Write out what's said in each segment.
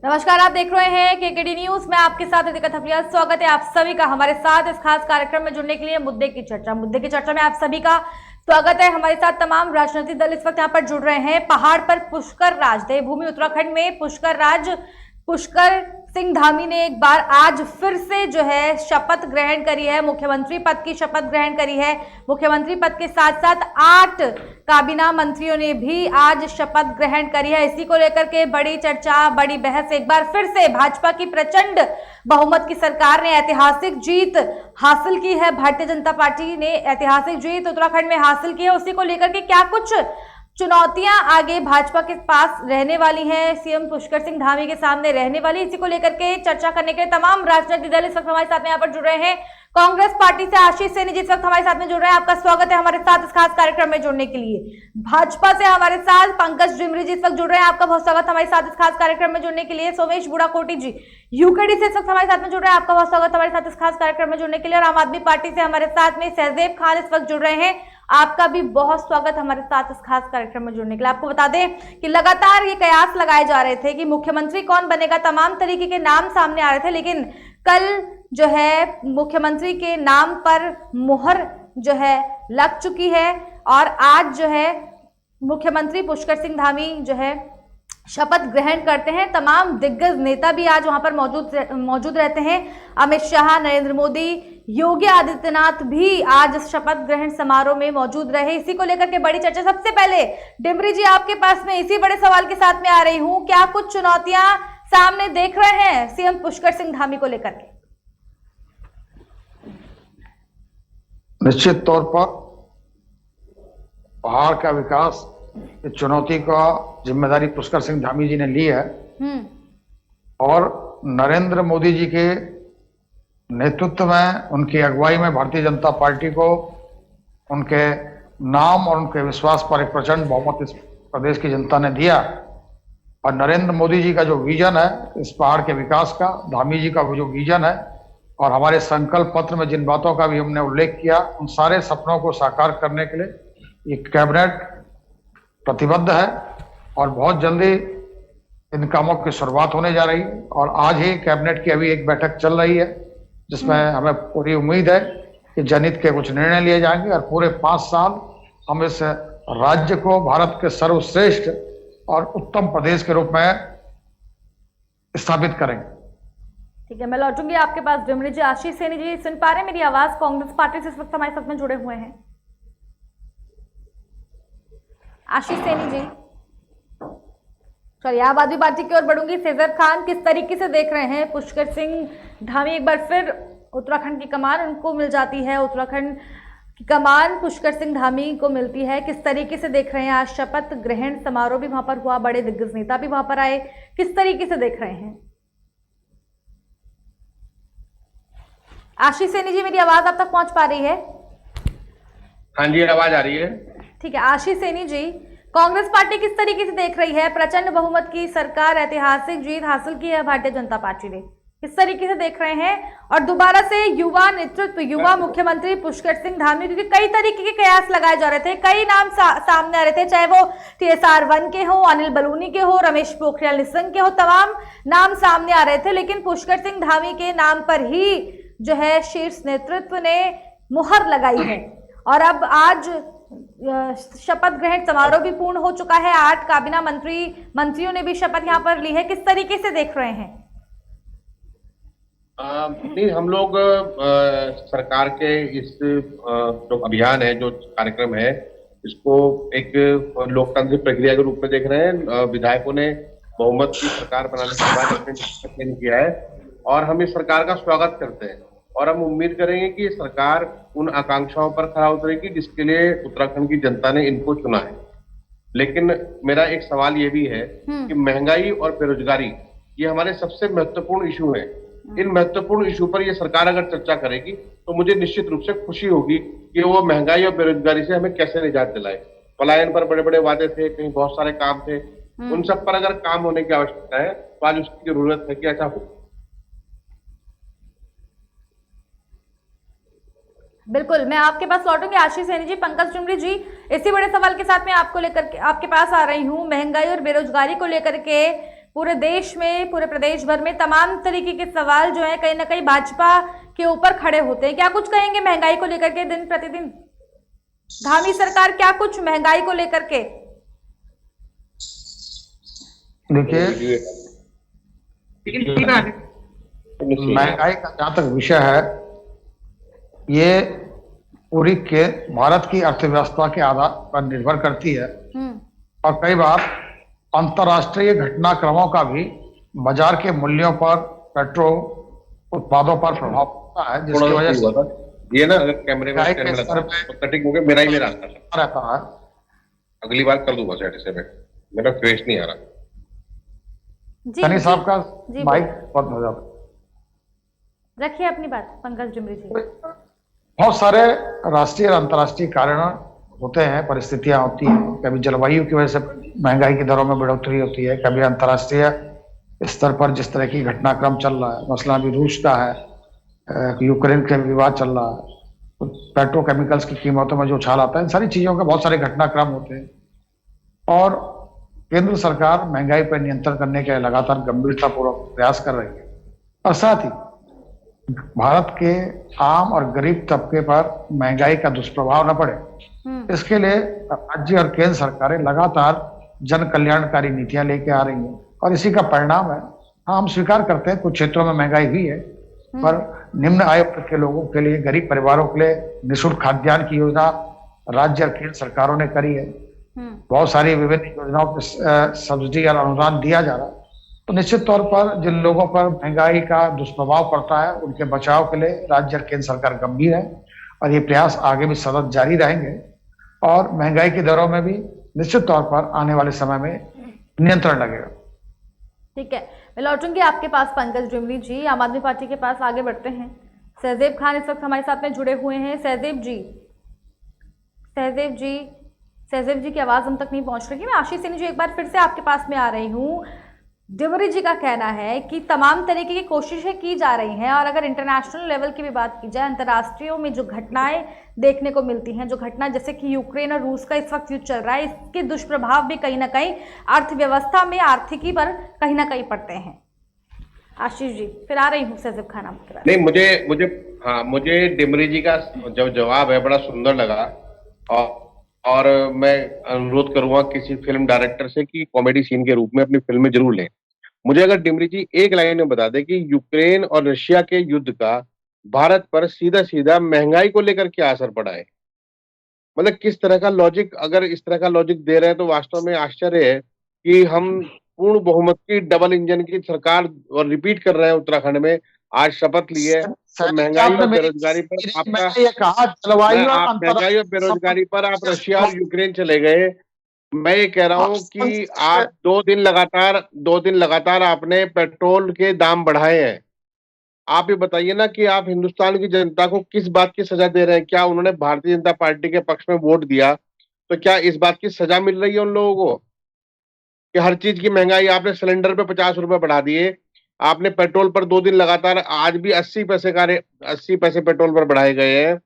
नमस्कार, आप देख रहे हैं केकेडी न्यूज। मैं आपके साथ अधिका थपलिया। स्वागत है आप सभी का हमारे साथ इस खास कार्यक्रम में जुड़ने के लिए। मुद्दे की चर्चा में आप सभी का स्वागत है। हमारे साथ तमाम राजनीतिक दल इस वक्त यहाँ पर जुड़ रहे हैं। पहाड़ पर पुष्कर राज, देवभूमि उत्तराखंड में पुष्कर सिंह धामी ने एक बार आज फिर से जो है शपथ ग्रहण करी है, मुख्यमंत्री पद की शपथ ग्रहण करी है। मुख्यमंत्री पद के साथ साथ 8 काबीना मंत्रियों ने भी आज शपथ ग्रहण करी है। इसी को लेकर के बड़ी चर्चा, बड़ी बहस। एक बार फिर से भाजपा की प्रचंड बहुमत की सरकार ने ऐतिहासिक जीत हासिल की है। भारतीय जनता पार्टी ने ऐतिहासिक जीत उत्तराखंड में हासिल की है। उसी को लेकर के क्या कुछ चुनौतियां आगे भाजपा के पास रहने वाली हैं, सीएम पुष्कर सिंह धामी के सामने रहने वाली, इसी को लेकर के चर्चा करने के लिए तमाम राजनीतिक दल इस वक्त हमारे साथ में यहाँ पर जुड़ रहे हैं। कांग्रेस पार्टी से आशीष सैनी जी इस वक्त हमारे साथ में जुड़ रहे हैं। आपका स्वागत है हमारे साथ इस खास कार्यक्रम में जुड़ने के लिए। भाजपा से हमारे साथ पंकज डिमरी जी इस वक्त जुड़ रहे हैं। आपका बहुत स्वागत हमारे साथ इस खास कार्यक्रम में जुड़ने के लिए। सोमेश बुढ़ाकोटी जी यूकेडी से इस वक्त हमारे साथ में जुड़ रहे हैं। आपका बहुत स्वागत हमारे साथ इस खास कार्यक्रम में जुड़ने के लिए। और आम आदमी पार्टी से हमारे साथ में सहदेव खान इस वक्त जुड़ रहे हैं। आपका भी बहुत स्वागत हमारे साथ इस खास कार्यक्रम में जुड़ने के लिए। आपको बता दें कि लगातार ये कयास लगाए जा रहे थे कि मुख्यमंत्री कौन बनेगा, तमाम तरीके के नाम सामने आ रहे थे, लेकिन कल जो है मुख्यमंत्री के नाम पर मुहर जो है लग चुकी है और आज जो है मुख्यमंत्री पुष्कर सिंह धामी जो है शपथ ग्रहण करते हैं। तमाम दिग्गज नेता भी आज वहां पर मौजूद रहते हैं। अमित शाह, नरेंद्र मोदी, योगी आदित्यनाथ भी आज शपथ ग्रहण समारोह में मौजूद रहे। इसी को लेकर के बड़ी चर्चा। सबसे पहले डिमरी जी आपके पास में इसी बड़े सवाल के साथ में आ रही हूं, क्या कुछ चुनौतियां सामने देख रहे हैं सीएम पुष्कर सिंह धामी को लेकर के? निश्चित तौर पर पहाड़ का विकास इस चुनौती का जिम्मेदारी पुष्कर सिंह धामी जी ने ली है और नरेंद्र मोदी जी के नेतृत्व में, उनकी अगुवाई में भारतीय जनता पार्टी को उनके नाम और उनके विश्वास पर एक प्रचंड बहुमत इस प्रदेश की जनता ने दिया। और नरेंद्र मोदी जी का जो विजन है इस पहाड़ के विकास का, धामी जी का जो विजन है और हमारे संकल्प पत्र में जिन बातों का भी हमने उल्लेख किया, उन सारे सपनों को साकार करने के लिए ये कैबिनेट प्रतिबद्ध है और बहुत जल्दी इन कामों की शुरुआत होने जा रही है। और आज ही कैबिनेट की अभी एक बैठक चल रही है जिसमें हमें पूरी उम्मीद है कि जनहित के कुछ निर्णय लिए जाएंगे और पूरे 5 साल हम इस राज्य को भारत के सर्वश्रेष्ठ और उत्तम प्रदेश के रूप में स्थापित करेंगे। ठीक है, मैं लौटूंगी आपके पास डिमरी जी। आशीष सैनी जी सुन पा रहे हैं मेरी आवाज? कांग्रेस पार्टी से इस वक्त हमारे साथ में जुड़े हुए हैं आशीष सैनी जी। चलिए, आम आदमी पार्टी की ओर बढ़ूंगी। सहदेव खान, किस तरीके से देख रहे हैं पुष्कर सिंह धामी? एक बार फिर उत्तराखंड की कमान उनको मिल जाती है, उत्तराखंड की कमान पुष्कर सिंह धामी को मिलती है। किस तरीके से देख रहे हैं? आज शपथ ग्रहण समारोह भी वहां पर हुआ, बड़े दिग्गज नेता भी वहां पर आए। किस तरीके से देख रहे हैं? आशीष सैनी जी, मेरी आवाज आप तक पहुंच पा रही है? हाँ जी, आवाज आ रही है। ठीक है। आशीष सैनी जी, कांग्रेस पार्टी किस तरीके से देख रही है? प्रचंड बहुमत की सरकार, ऐतिहासिक जीत हासिल की है भारतीय जनता पार्टी ने, किस तरीके से देख रहे हैं? और दोबारा से युवा नेतृत्व, युवा मुख्यमंत्री पुष्कर सिंह धामी, क्योंकि कई तरीके के कयास लगाए जा रहे थे, कई नाम सामने आ रहे थे, चाहे वो TSR 1 के हो, अनिल बलूनी के हो, रमेश पोखरियाल निशंक के हो, तमाम नाम सामने आ रहे थे, लेकिन पुष्कर सिंह धामी के नाम पर ही जो है शीर्ष नेतृत्व ने मुहर लगाई है। और अब आज शपथ ग्रहण समारोह भी पूर्ण हो चुका है। 8 काबीना मंत्रियों ने भी शपथ यहाँ पर ली है। किस तरीके से देख रहे हैं? नहीं, हम लोग सरकार के इस जो अभियान है, जो कार्यक्रम है, इसको एक लोकतांत्रिक प्रक्रिया के रूप में देख रहे हैं। विधायकों ने बहुमत की सरकार बनाने के बाद अपने चयन किया है और हम इस सरकार का स्वागत करते हैं और हम उम्मीद करेंगे कि सरकार उन आकांक्षाओं पर खरा उतरेगी जिसके लिए उत्तराखंड की जनता ने इनको चुना है। लेकिन मेरा एक सवाल ये भी है कि महंगाई और बेरोजगारी ये हमारे सबसे महत्वपूर्ण इशू हैं। इन महत्वपूर्ण इशू पर ये सरकार अगर चर्चा करेगी तो मुझे निश्चित रूप से खुशी होगी कि वो महंगाई और बेरोजगारी से हमें कैसे निजात दिलाए। पलायन पर बड़े बड़े वादे थे, कहीं बहुत सारे काम थे, उन सब पर अगर काम होने की आवश्यकता है तो आज उसकी जरूरत है कि ऐसा हो। बिल्कुल, मैं आपके पास लौटूंगी। आशीष सैनी जी, पंकज डिमरी जी, इसी बड़े सवाल के साथ मैं आपको लेकर के आपके पास आ रही हूँ। महंगाई और बेरोजगारी को लेकर के पूरे देश में, पूरे प्रदेश भर में तमाम तरीके के सवाल जो है कहीं ना कहीं भाजपा के ऊपर खड़े होते हैं। क्या कुछ कहेंगे महंगाई को लेकर के? दिन प्रतिदिन धामी सरकार क्या कुछ महंगाई को लेकर के? देखिए, महंगाई का जहां तक विषय है, ये पूरी के भारत की अर्थव्यवस्था के आधार पर निर्भर करती है और कई बार अंतर्राष्ट्रीय घटनाक्रमों का भी बाजार के मूल्यों पर, पेट्रोल उत्पादों पर प्रभाव पड़ता है, जिसकी वजह से ये ना अगर कैमरे में स्टैंड में लगा तो कटिंग हो गया, मेरा ही रास्ता रहता है। अगली बार कर दूंगा सेट से, मेरा फ्रेश नहीं आ रहा। सनी साहब का माइक बंद हो जाता। रखिए अपनी बात पंकज डिमरी जी। बहुत सारे राष्ट्रीय और अंतर्राष्ट्रीय कारण होते हैं, परिस्थितियां होती हैं। कभी जलवायु की वजह से महंगाई की दरों में बढ़ोतरी होती है, कभी अंतर्राष्ट्रीय स्तर पर जिस तरह की घटनाक्रम चल रहा है, मसला अभी रूस का है, यूक्रेन के विवाद चल रहा है, तो पेट्रोकेमिकल्स की कीमतों में जो उछाल आता है, इन सारी चीजों के बहुत सारे घटनाक्रम होते हैं और केंद्र सरकार महंगाई पर नियंत्रण करने के लगातार गंभीरतापूर्वक प्रयास कर रही है और साथ ही भारत के आम और गरीब तबके पर महंगाई का दुष्प्रभाव न पड़े, इसके लिए राज्य और केंद्र सरकारें लगातार जन कल्याणकारी नीतियां लेके आ रही हैं और इसी का परिणाम है। हाँ, हम स्वीकार करते हैं कुछ क्षेत्रों में महंगाई हुई है, पर निम्न आय वर्ग के लोगों के लिए, गरीब परिवारों के लिए निःशुल्क खाद्यान्न की योजना राज्य और केंद्र सरकारों ने करी है। बहुत सारी विभिन्न योजनाओं पर सब्सिडी और अनुदान दिया जा रहा है। तो निश्चित तौर पर जिन लोगों पर महंगाई का दुष्प्रभाव पड़ता है, उनके बचाव के लिए राज्य और केंद्र सरकार गंभीर है और ये प्रयास आगे भी सतत जारी रहेंगे और महंगाई की दरों में भी निश्चित तौर पर आने वाले समय में नियंत्रण लगेगा। ठीक है, मैं लौटूंगी आपके पास पंकज डिमरी जी। आम आदमी पार्टी के पास आगे बढ़ते हैं। सहदेव खान इस वक्त हमारे साथ में जुड़े हुए हैं। सहदेव जी की आवाज हम तक नहीं पहुंच रही। मैं आशीष सिंह जी एक बार फिर से आपके पास में आ रही हूँ। डिमरी जी का कहना है कि तमाम तरीके की कोशिशें की जा रही हैं और अगर इंटरनेशनल लेवल की भी बात की जाए, अंतर्राष्ट्रीय में जो घटनाएं देखने को मिलती हैं, जो घटना जैसे कि यूक्रेन और रूस का इस वक्त युद्ध चल रहा है, इसके दुष्प्रभाव भी कहीं ना कहीं अर्थव्यवस्था में, आर्थिकी पर कहीं ना कहीं पड़ते हैं। आशीष जी, फिर आ रही हूँ सहदेव खान आपके पास। नहीं, मुझे डिमरी जी का जो जवाब है बड़ा सुंदर लगा और मैं अनुरोध करूंगा किसी फिल्म डायरेक्टर से कि कॉमेडी सीन के रूप में अपनी फिल्म में जरूर लें। मुझे अगर डिमरी जी एक लाइन में बता दे कि यूक्रेन और रशिया के युद्ध का भारत पर सीधा सीधा महंगाई को लेकर क्या असर पड़ा है, मतलब किस तरह का लॉजिक, अगर इस तरह का लॉजिक दे रहे हैं तो वास्तव में आश्चर्य है कि हम पूर्ण बहुमत की डबल इंजन की सरकार और रिपीट कर रहे हैं उत्तराखंड में। आज शपथ ली है तो महंगाई और बेरोजगारी पर महंगाई और बेरोजगारी पर आप रशिया और यूक्रेन चले गए। मैं ये कह रहा हूं कि आप दो दिन लगातार आपने पेट्रोल के दाम बढ़ाए हैं। आप ये बताइए ना कि आप हिंदुस्तान की जनता को किस बात की सजा दे रहे हैं? क्या उन्होंने भारतीय जनता पार्टी के पक्ष में वोट दिया तो क्या इस बात की सजा मिल रही है उन लोगों को कि हर चीज की महंगाई? आपने सिलेंडर पे 50 रुपए बढ़ा दिए, आपने पेट्रोल पर 2 दिन लगातार, आज भी 80 पैसे पेट्रोल पर बढ़ाए गए हैं।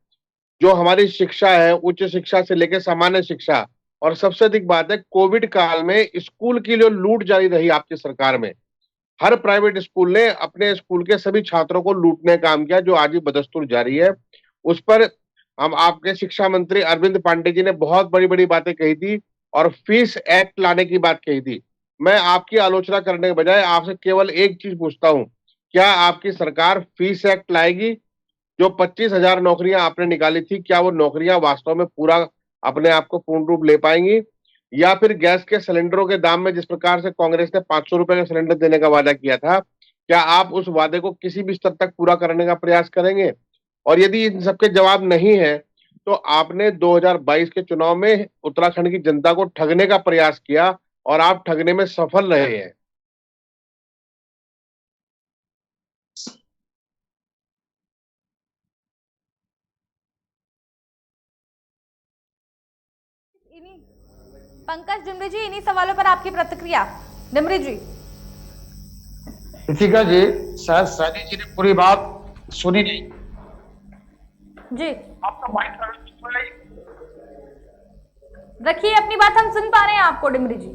जो हमारी शिक्षा है, उच्च शिक्षा से लेकर सामान्य शिक्षा, और सबसे अधिक बात है कोविड काल में स्कूल की जो लूट जारी रही आपकी सरकार में, हर प्राइवेट स्कूल ने अपने स्कूल के सभी छात्रों को लूटने का काम किया, जो आज भी बदस्तूर जारी है। उस पर हम आपके शिक्षा मंत्री अरविंद पांडे जी ने बहुत बड़ी बड़ी बातें कही थी और फीस एक्ट लाने की बात कही थी। मैं आपकी आलोचना करने के बजाय आपसे केवल एक चीज पूछता हूं, क्या आपकी सरकार फीस एक्ट लाएगी? जो 25,000 नौकरियां आपने निकाली थी, क्या वो नौकरियां वास्तव में पूरा अपने आप को पूर्ण रूप ले पाएंगी? या फिर गैस के सिलेंडरों के दाम में जिस प्रकार से कांग्रेस ने 500 रुपए का सिलेंडर देने का वादा किया था, क्या आप उस वादे को किसी भी स्तर तक पूरा करने का प्रयास करेंगे? और यदि इन सबके जवाब नहीं है तो आपने 2022 के चुनाव में उत्तराखंड की जनता को ठगने का प्रयास किया और आप ठगने में सफल रहे हैं। पंकज डिमरी जी, इन्हीं सवालों पर आपकी प्रतिक्रिया। डिमरी जी। ऋतिका जी, शायद सैनी जी ने पूरी बात सुनी नहीं जी। आपका माइक रखिए अपनी बात, हम सुन पा रहे हैं आपको डिमरी जी।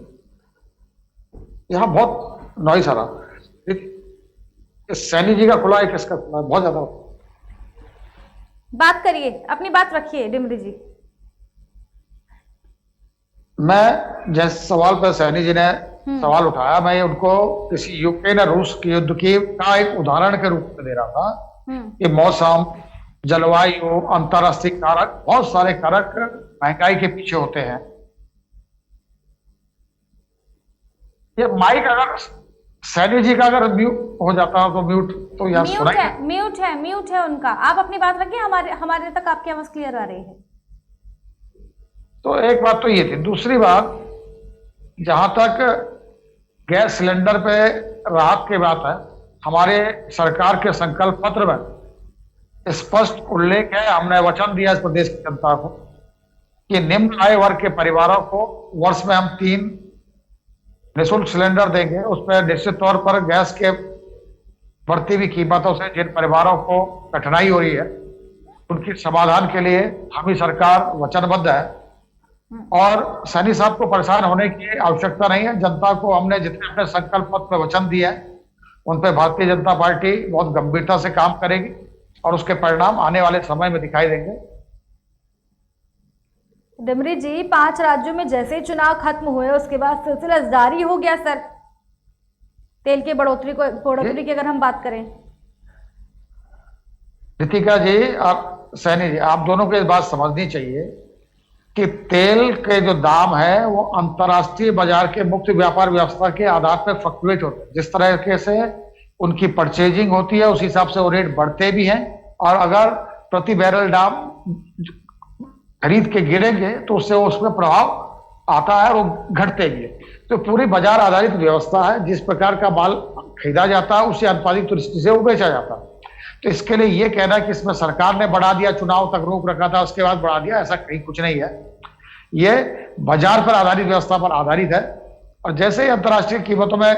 यहाँ बहुत नॉइस आ रहा। सैनी जी का खुला है, किसका खुला है? बहुत ज्यादा। बात करिए, अपनी बात रखिए डिमरी जी। मैं जिस सवाल पर सैनी जी ने सवाल उठाया, मैं उनको किसी यूक्रेन और रूस के युद्ध की का एक उदाहरण के रूप में दे रहा था कि मौसम, जलवायु, अंतरराष्ट्रीय कारक, बहुत सारे कारक महंगाई के पीछे होते हैं। ये माइक अगर सैनी जी का अगर म्यूट हो जाता है तो म्यूट तो यहाँ सुनाई म्यूट है उनका। आप अपनी बात रखिए, हमारे तक आपकी आवाज क्लियर आ रही है। तो एक बात तो ये थी। दूसरी बात, जहां तक गैस सिलेंडर पे राहत की बात है, हमारे सरकार के संकल्प पत्र में स्पष्ट उल्लेख है, हमने वचन दिया इस प्रदेश की जनता को कि निम्न आय वर्ग के परिवारों को वर्ष में हम 3 निःशुल्क सिलेंडर देंगे। उस पर निश्चित तौर पर गैस के बढ़ती हुई कीमतों से जिन परिवारों को कठिनाई हो रही है, उनकी समाधान के लिए हमारी सरकार वचनबद्ध है और सैनी साहब को परेशान होने की आवश्यकता नहीं है। जनता को हमने जितने अपने संकल्प पत्र में वचन दिए हैं, उन पर भारतीय जनता पार्टी बहुत गंभीरता से काम करेगी और उसके परिणाम आने वाले समय में दिखाई देंगे। डिमरी जी, 5 राज्यों में जैसे ही चुनाव खत्म हुए उसके बाद सिलसिला जारी हो गया सर, तेल की बढ़ोतरी की अगर हम बात करें। रितिका जी, आप सैनी जी, आप दोनों को इस बात समझनी चाहिए कि तेल के जो दाम है वो अंतर्राष्ट्रीय बाजार के मुक्त व्यापार व्यवस्था के आधार पर फ्लक्चुएट होते हैं। जिस तरह से उनकी परचेजिंग होती है उस हिसाब से वो रेट बढ़ते भी हैं, और अगर प्रति बैरल दाम खरीद के गिरेंगे तो उससे उसमें प्रभाव आता है और वो घटते भी है। तो पूरी बाजार आधारित व्यवस्था है, जिस प्रकार का माल खरीदा जाता है उसी अनुपातिक दृष्टि से वो बेचा जाता है। तो इसके लिए ये कहना कि इसमें सरकार ने बढ़ा दिया, चुनाव तक रोक रखा था उसके बाद बढ़ा दिया, ऐसा कहीं कुछ नहीं है। ये बाजार पर आधारित व्यवस्था पर आधारित है और जैसे ही अंतर्राष्ट्रीय कीमतों में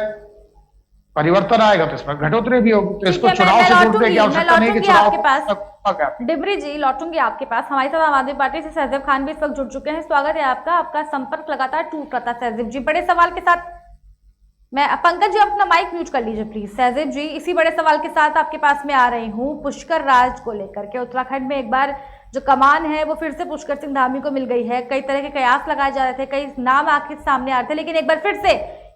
परिवर्तन आएगा तो इसमें घटोतरी भी होगी। तो इसको चुनाव से जोड़ने की आवश्यकता नहीं कि चुनाव। डिमरी जी, लौटूंगी आपके पास। हमारे साथ आम आदमी पार्टी से सहदेव खान भी इस वक्त जुड़ चुके हैं। स्वागत है आपका। आपका संपर्क लगातार टूट रहा था सहदेव जी, बड़े सवाल के साथ। मैं पंकज जी, अपना माइक म्यूट कर लीजिए प्लीज। सहदेव जी, इसी बड़े सवाल के साथ आपके पास में आ रही हूँ पुष्कर राज को लेकर के। उत्तराखंड में एक बार जो कमान है वो फिर से पुष्कर सिंह धामी को मिल गई है। कई तरह के कयास लगाए जा रहे थे, कई नाम आखिर सामने आ रहे थे, लेकिन एक बार फिर से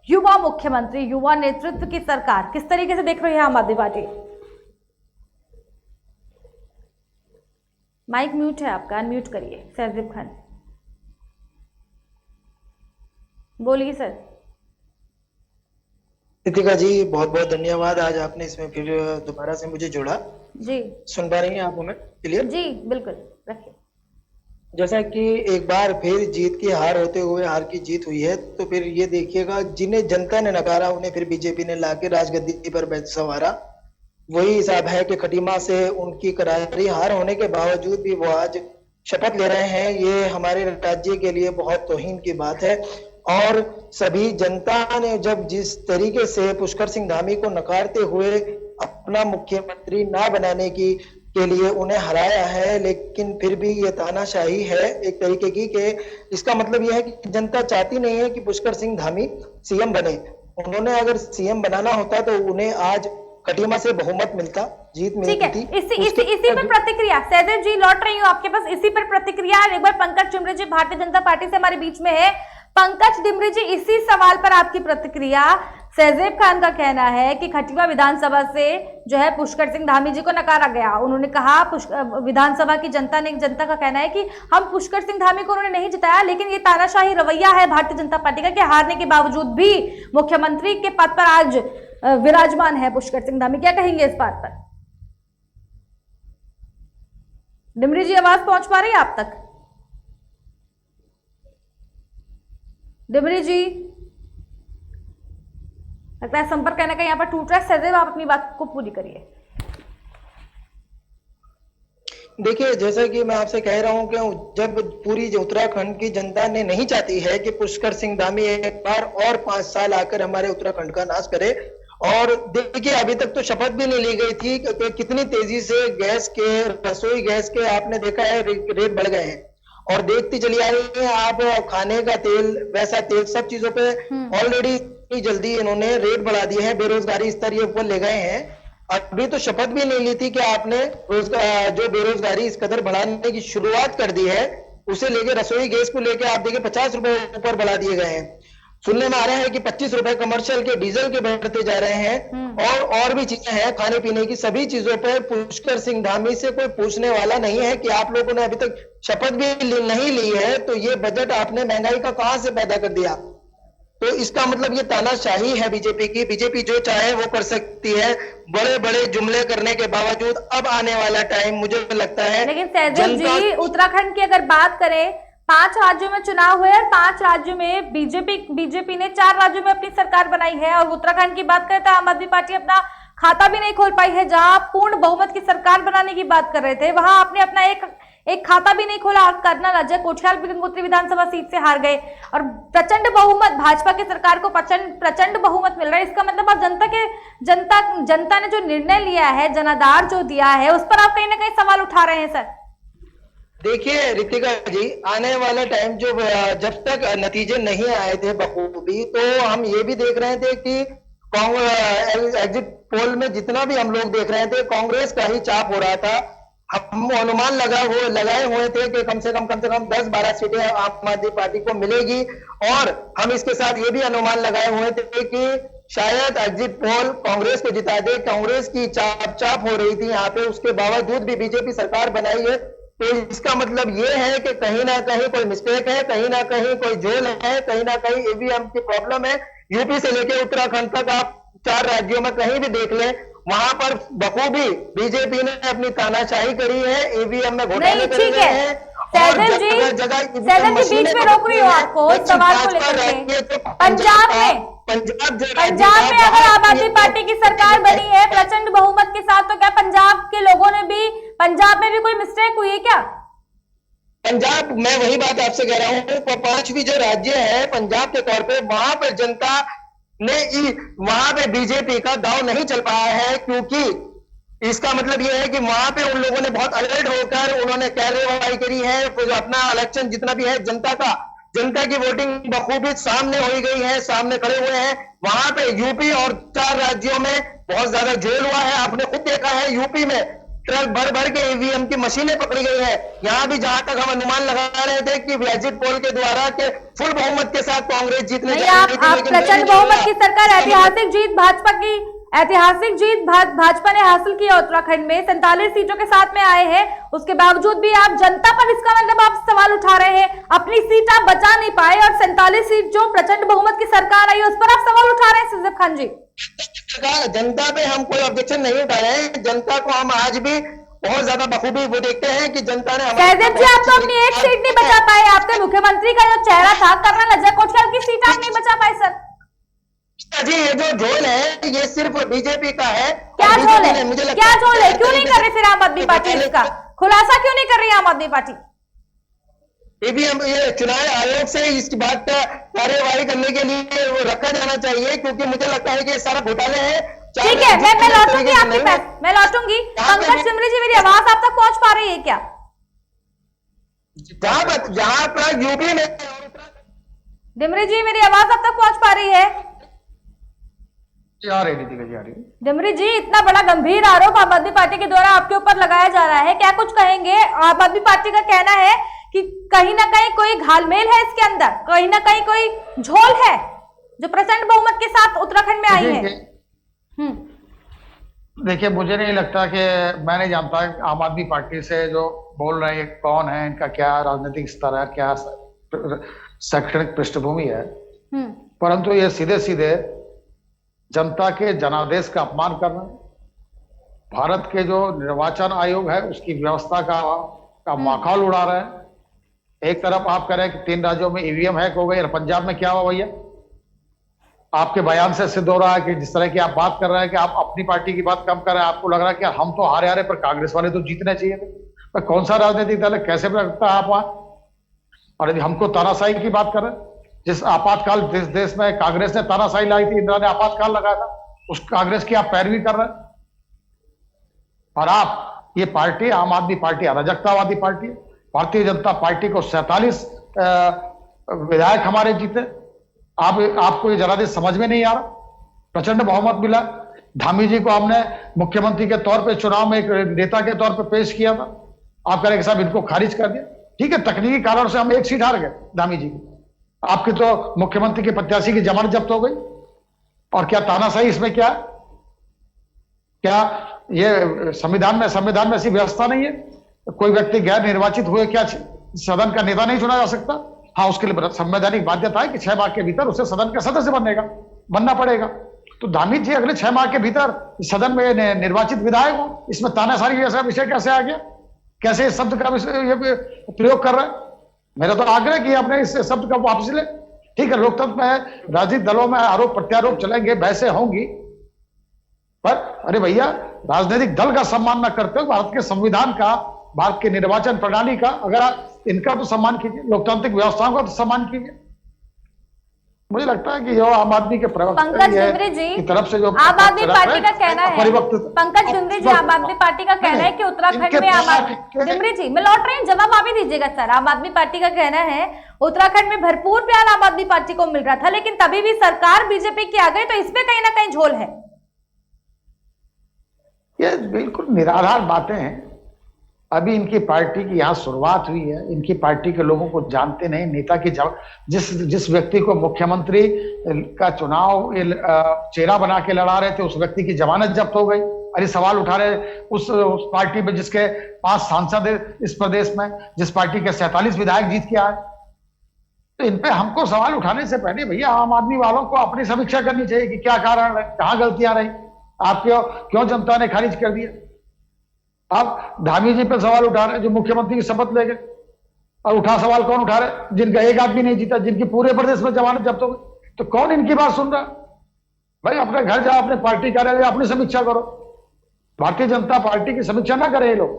युवा मुख्यमंत्री, युवा नेतृत्व की सरकार किस तरीके से देख रही है आम आदमी पार्टी? माइक म्यूट है आपका, अनम्यूट करिए सहदेव खान, बोलिए सर। रितिका जी, बहुत बहुत धन्यवाद। आज आपने इसमें फिर दोबारा से मुझे जोड़ा जी। सुन पा रही हैं आप हमें क्लियर? जी बिल्कुल, रखिए। जैसा कि एक बार फिर जीत की हार होते हुए हार की जीत हुई है, तो फिर ये देखिएगा जिन्हें जनता ने नकारा उन्हें फिर बीजेपी ने लाके राजगद्दी पर संवारा। वही हिसाब है कि खटीमा से उनकी करारी हार होने के बावजूद भी वो आज शपथ ले रहे हैं। ये हमारे राज्य के लिए बहुत तौहीन की बात है। और सभी जनता ने जब जिस तरीके से पुष्कर सिंह धामी को नकारते हुए अपना मुख्यमंत्री ना बनाने के लिए उन्हें हराया है, लेकिन फिर भी ये तानाशाही है एक तरीके की कि इसका मतलब यह है कि जनता चाहती नहीं है कि पुष्कर सिंह धामी सीएम बने। उन्होंने अगर सीएम बनाना होता तो उन्हें आज खटीमा से बहुमत मिलता, जीत मिलती थी। इसी पर प्रतिक्रिया सहदेव जी, लौट रही हूँ आपके पास। इसी पर प्रतिक्रिया एक बार पंकज डिमरी जी भारतीय जनता पार्टी से हमारे बीच में है। पंकज डिमरी जी, इसी सवाल पर आपकी प्रतिक्रिया। सहदेव खान का कहना है कि खटीमा विधानसभा से जो है पुष्कर सिंह धामी जी को नकारा गया। उन्होंने कहा विधानसभा की जनता का कहना है कि हम पुष्कर सिंह धामी को उन्होंने नहीं जिताया, लेकिन ये तानाशाही रवैया है भारतीय जनता पार्टी का कि हारने के बावजूद भी मुख्यमंत्री के पद पर आज विराजमान है पुष्कर सिंह धामी। क्या कहेंगे इस बात पर? डिमरी जी, आवाज पहुंच पा रही है आप तक? डिमरी जी, लगता है संपर्क कहने का यहाँ पर टूट रहा है। सहदेव, आप अपनी बात को पूरी करिए। देखिए, जैसा कि मैं आपसे कह रहा हूं कि जब पूरी उत्तराखंड की जनता ने नहीं चाहती है कि पुष्कर सिंह धामी एक बार और 5 साल आकर हमारे उत्तराखंड का नाश करे, और देखिए अभी तक तो शपथ भी नहीं ली गई थी कि कितनी तेजी से गैस के, रसोई गैस के आपने देखा है रेट बढ़ गए हैं। और देखती चली आ रही है आप, खाने का तेल, वैसा तेल, सब चीजों पे ऑलरेडी इतनी जल्दी इन्होंने रेट बढ़ा दिए हैं, बेरोजगारी स्तर ये ऊपर ले गए हैं। अभी तो शपथ भी नहीं ली थी कि आपने रोजगार, जो बेरोजगारी इस कदर बढ़ाने की शुरुआत कर दी है, उसे लेके रसोई गैस को लेके आप देखिए 50 रुपए ऊपर बढ़ा दिए गए हैं। सुनने में आ रहा है कि 25 रुपए कमर्शियल के डीजल के बढ़ते जा रहे हैं, और भी चीजें हैं खाने पीने की। सभी चीजों पर पुष्कर सिंह धामी से कोई पूछने वाला नहीं है कि आप लोगों ने अभी तक शपथ भी नहीं ली है, तो ये बजट आपने महंगाई का कहां से पैदा कर दिया? तो इसका मतलब ये तानाशाही है बीजेपी की। बीजेपी जो चाहे वो कर सकती है, बड़े बड़े जुमले करने के बावजूद। अब आने वाला टाइम मुझे लगता है, लेकिन सहदेव जी, उत्तराखंड की अगर बात करें, 5 राज्यों में चुनाव हुए और 5 राज्यों में बीजेपी ने 4 राज्यों में अपनी सरकार बनाई है, और उत्तराखंड की बात करें तो आम आदमी पार्टी अपना खाता भी नहीं खोल पाई है। जहां पूर्ण बहुमत की सरकार बनाने की बात कर रहे थे, वहां आपने अपना एक खाता भी नहीं खोला। कर्नल अजय कोठियाल भी गंगोत्री विधानसभा सीट से हार गए, और प्रचंड बहुमत, भाजपा की सरकार को प्रचंड बहुमत मिल रहा है। इसका मतलब आप जनता ने जो निर्णय लिया है, जनाधार जो दिया है, उस पर आप कहीं ना कहीं सवाल उठा रहे हैं सर। देखिए रितिका जी, आने वाला टाइम जो, जब तक नतीजे नहीं आए थे बखूबी, तो हम ये भी देख रहे थे कि एग्जिट पोल में जितना भी हम लोग देख रहे थे, कांग्रेस का ही चाप हो रहा था। हम अनुमान लगाए हुए थे कि कम से कम 10-12 सीटें आम आदमी पार्टी को मिलेगी, और हम इसके साथ ये भी अनुमान लगाए हुए थे कि शायद एग्जिट पोल कांग्रेस को जिता दे। कांग्रेस की चाप हो रही थी यहाँ पे, उसके बावजूद भी बीजेपी सरकार बनाई है। तो इसका मतलब ये है कि कहीं ना कहीं कोई मिस्टेक है, कहीं ना कहीं कोई झोल है, कहीं ना कहीं ईवीएम की प्रॉब्लम है। यूपी से लेकर उत्तराखंड तक आप 4 राज्यों में कहीं भी देख लें, वहां पर बखूबी बीजेपी ने अपनी तानाशाही करी है, ईवीएम में घोटाले करे गए हैं। सहदेव जी, बीच में रोक रही हूँ आपको इस सवाल को लेकर के। पंजाब में अगर आम आदमी पार्टी की सरकार बनी है प्रचंड बहुमत के साथ, तो क्या पंजाब में भी कोई मिस्टेक हुई है क्या? पंजाब, मैं वही बात आपसे कह रहा हूँ, 5वीं जो राज्य है पंजाब के तौर पे, वहां पर जनता ने वहां पे बीजेपी का दांव नहीं चल पाया है, क्योंकि इसका मतलब यह है कि वहां पे उन लोगों ने बहुत अलर्ट होकर उन्होंने कार्रवाई करी है। अपना इलेक्शन जितना भी है, जनता की वोटिंग बखूबी सामने हो गई है, सामने खड़े हुए हैं। वहां पे यूपी और 4 राज्यों में बहुत ज्यादा झोल हुआ है। आपने खुद देखा है, यूपी में ट्रक भर के ईवीएम की मशीनें पकड़ी गई है। यहाँ भी जहां तक हम अनुमान लगा रहे थे कि एग्जिट पोल के द्वारा के फुल बहुमत के साथ कांग्रेस जीतने जा रही थी, लेकिन प्रचंड बहुमत की सरकार, ऐतिहासिक जीत भाजपा ने हासिल की है उत्तराखंड में, 47 सीटों के साथ में आए हैं। उसके बावजूद भी आप जनता पर, इसका मतलब आप सवाल उठा रहे हैं, अपनी सीट आप बचा नहीं पाए, और 47 सीट जो प्रचंड बहुमत की सरकार आई है उस पर आप सवाल उठा रहे हैं सिद्दीक खान जी। जनता पे हम कोई ऑब्जेक्शन नहीं उठा रहे हैं। जनता को हम आज भी बहुत ज्यादा बखूबी वो देखते हैं कि जनता ने, सहदेव जी, आप तो अपनी एक सीट नहीं बचा पाए। आपके मुख्यमंत्री का जो चेहरा था कर्नल अजय कोठियाल की सीट आप नहीं बचा पाए सर। जी, ये जो झोल है ये सिर्फ बीजेपी का है। क्या झोल है? क्यों नहीं कर रही फिर आम आदमी पार्टी? इसका खुलासा क्यों नहीं कर रही आम आदमी पार्टी? ये चुनाव आयोग से इस बात का कार्यवाही करने के लिए वो रखा जाना चाहिए, क्योंकि मुझे लगता है कि ये सारा घोटाले है। ठीक है, मैं लौटूंगी आपके पास, मैं लौटूंगी। पंकज डिमरी जी, मेरी आवाज आप तक पहुंच पा रही है क्या? जहां पर यूपी में, डिमरी जी, मेरी आवाज आप तक पहुंच पा रही है? आ रही थी, आ रही। डिमरी जी, इतना बड़ा गंभीर आरोप आम आदमी पार्टी के द्वारा आपके ऊपर लगाया जा रहा है, क्या कुछ कहेंगे? आम आदमी पार्टी का कहना है कि कहीं ना कहीं कोई घालमेल है इसके अंदर, कहीं ना कहीं कोई झोल है जो प्रचंड बहुमत के साथ उत्तराखंड में आई है। देखिए, मुझे नहीं लगता कि, मैं नहीं जानता आम आदमी पार्टी से जो बोल रहे हैं कौन है, इनका क्या राजनीतिक स्तर है, क्या शैक्षणिक पृष्ठभूमि है, परंतु ये सीधे सीधे जनता के जनादेश का अपमान करना, भारत के जो निर्वाचन आयोग है उसकी व्यवस्था का माखौल उड़ा रहे हैं। एक तरफ आप कह रहे हैं कि 3 राज्यों में ईवीएम हैक हो गई, और पंजाब में क्या हुआ भैया? आपके बयान से सिद्ध हो रहा है कि जिस तरह की आप बात कर रहे हैं कि आप अपनी पार्टी की बात कम कर रहे हैं, आपको लग रहा है कि हम तो हारे पर कांग्रेस वाले तो जीतने चाहिए थे। पर कौन सा राजनीतिक दल है, कैसे लगता है आप वहां? और यदि हमको तानाशाही की बात कर रहे हैं, जिस आपातकाल जिस देश में कांग्रेस ने तानाशाही लाई थी, इंदिरा ने आपातकाल लगाया था, उस कांग्रेस की आप पैरवी कर रहे हैं। और आप, ये पार्टी आम आदमी पार्टी अराजकतावादी पार्टी है। भारतीय जनता पार्टी को 47 विधायक हमारे जीते। आपको ये जरा समझ में नहीं आ रहा? प्रचंड बहुमत मिला। धामी जी को हमने मुख्यमंत्री के तौर पे चुनाव में एक नेता के तौर पे पेश किया था। आप कह रहे कि साहब इनको खारिज कर दिया। ठीक है, तकनीकी कारण से हम एक सीट हार गए धामी जी की। आपकी तो मुख्यमंत्री के प्रत्याशी की जमानत जब्त हो गई। और क्या तानाशाही इसमें क्या है? क्या ये संविधान में ऐसी व्यवस्था नहीं है? कोई व्यक्ति गैर निर्वाचित हुए क्या सदन का नेता नहीं चुना जा सकता? हाँ, उसके लिए संवैधानिक बाध्यता है कि 6 माह के भीतर उसे सदन का सदस्य बनना पड़ेगा। तो धामी जी अगले 6 माह के भीतर सदन में निर्वाचित विधायक हो, इसमें तानाशाही जैसा विषय कैसे आ गया? कैसे इस शब्द का ये प्रयोग कर रहा है? मेरा तो आग्रह कि आपने इस शब्द का वापस ले। ठीक है, लोकतंत्र में राजनीतिक दलों में आरोप प्रत्यारोप चलेंगे, बहसें होंगी, पर अरे भैया, राजनीतिक दल का सम्मान न करते हो भारत के संविधान का, भारत के निर्वाचन प्रणाली का, अगर आप इनका तो सम्मान कीजिए, लोकतांत्रिक व्यवस्थाओं का तो सम्मान कीजिए। मुझे लगता है कि जो आम आदमी के पंकज डिमरी जी की तरफ से जो आम आदमी पार्टी का कहना है, पंकज डिमरी जी आम आदमी पार्टी का कहना है कि उत्तराखंड में आम आदमी, डिमरी जी मैं लौट रही हूँ, जवाब आप ही दीजिएगा सर। आम आदमी पार्टी का कहना है उत्तराखंड में भरपूर प्यार आम आदमी पार्टी को मिल रहा था, लेकिन तभी भी सरकार बीजेपी की आ गई, तो इसमें कहीं ना कहीं झोल है। ये बिल्कुल निराधार बातें हैं। अभी इनकी पार्टी की यहाँ शुरुआत हुई है। इनकी पार्टी के लोगों को जानते नहीं। नेता की जिस व्यक्ति को मुख्यमंत्री का चुनाव चेहरा बना के लड़ा रहे थे, उस व्यक्ति की जमानत जब्त हो गई। अरे सवाल उठा रहे उस पार्टी में जिसके 5 सांसद इस प्रदेश में, जिस पार्टी के 47 विधायक जीत के आए। तो इन पे हमको सवाल उठाने से पहले भैया आम आदमी वालों को अपनी समीक्षा करनी चाहिए कि क्या कारण है, कहाँ गलतियां रही, आप क्यों जनता ने खारिज कर दिया। आप धामी जी पे सवाल उठा रहे जो मुख्यमंत्री की शपथ ले गए, और उठा सवाल कौन उठा रहे? जिनका एक आदमी नहीं जीता, जिनकी पूरे प्रदेश में जमानत जब्त हो गई। तो कौन इनकी बात सुन रहा? भाई अपने घर जाओ, अपने पार्टी कार्यालय अपनी समीक्षा करो। भारतीय जनता पार्टी की समीक्षा ना करें ये लोग।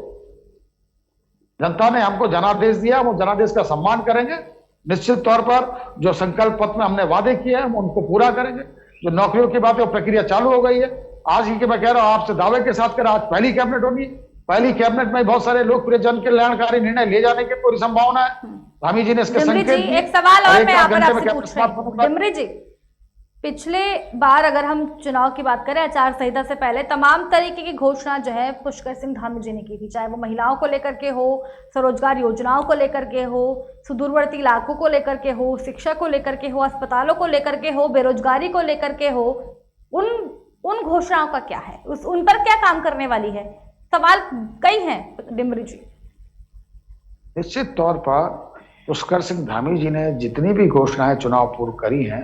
जनता ने हमको जनादेश दिया, वो जनादेश का सम्मान करेंगे। निश्चित तौर पर जो संकल्प पत्र में हमने वादे किए हैं हम उनको पूरा करेंगे। जो नौकरियों की बात है वो प्रक्रिया चालू हो गई है। आज ही के मैं कह रहा हूं आपसे दावे के साथ कर, आज पहली कैबिनेट होगी। पहली कैबिनेट में बहुत सारे लोकप्रिय जन कल्याणकारी निर्णय ले जाने की पूरी संभावना है। धामी जी ने इसके संकेत दिए। एक सवाल और मैं आपसे पूछ रही हूं डिमरी जी, पिछले बार अगर हम चुनाव की बात करें, आचार संहिता से पहले तमाम तरीके की घोषणा जो है पुष्कर सिंह धामी जी ने की थी, चाहे वो महिलाओं को लेकर के हो, स्वरोजगार योजनाओं को लेकर के हो, सुदूरवर्ती इलाकों को लेकर के हो, शिक्षा को लेकर के हो, अस्पतालों को लेकर के हो, बेरोजगारी को लेकर के हो। उन घोषणाओं का क्या है, उन पर क्या काम करने वाली है? सवाल कई हैं डिमरी जी। निश्चित तौर पर पुष्कर सिंह धामी जी ने जितनी भी घोषणाएं चुनाव पूर्व करी हैं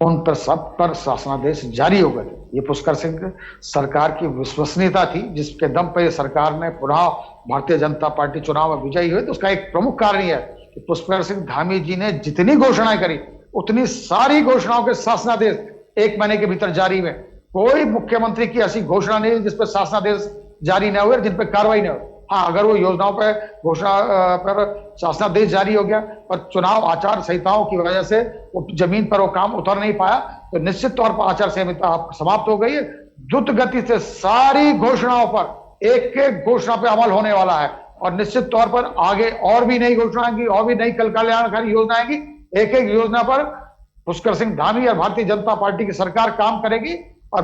उन पर सब पर शासनादेश जारी हो गए। ये पुष्कर सिंह सरकार की विश्वसनीयता थी, जिसके दम पर सरकार ने पुनः भारतीय जनता पार्टी चुनाव में विजयी हुई। तो उसका एक प्रमुख कारण यह है कि पुष्कर सिंह धामी जी ने जितनी घोषणाएं करी उतनी सारी घोषणाओं के शासनादेश 1 महीने के भीतर जारी में। कोई मुख्यमंत्री की ऐसी घोषणा नहीं जिस पर शासनादेश जारी न हुए, जिन पर कार्रवाई न हो। हाँ, अगर वो योजनाओं पर घोषणा पर शासनादेश जारी हो गया और चुनाव आचार संहिताओं की वजह से वो जमीन पर वो काम उतर नहीं पाया, तो निश्चित तौर पर आचार संहिता समाप्त हो गई है। द्रुत गति से सारी घोषणाओं पर एक एक घोषणा पे अमल होने वाला है, और निश्चित तौर पर आगे और भी नई घोषणाएं की, और भी नई कल कल्याणकारी योजनाएं की। एक एक योजना पर पुष्कर सिंह धामी और भारतीय जनता पार्टी की सरकार काम करेगी, और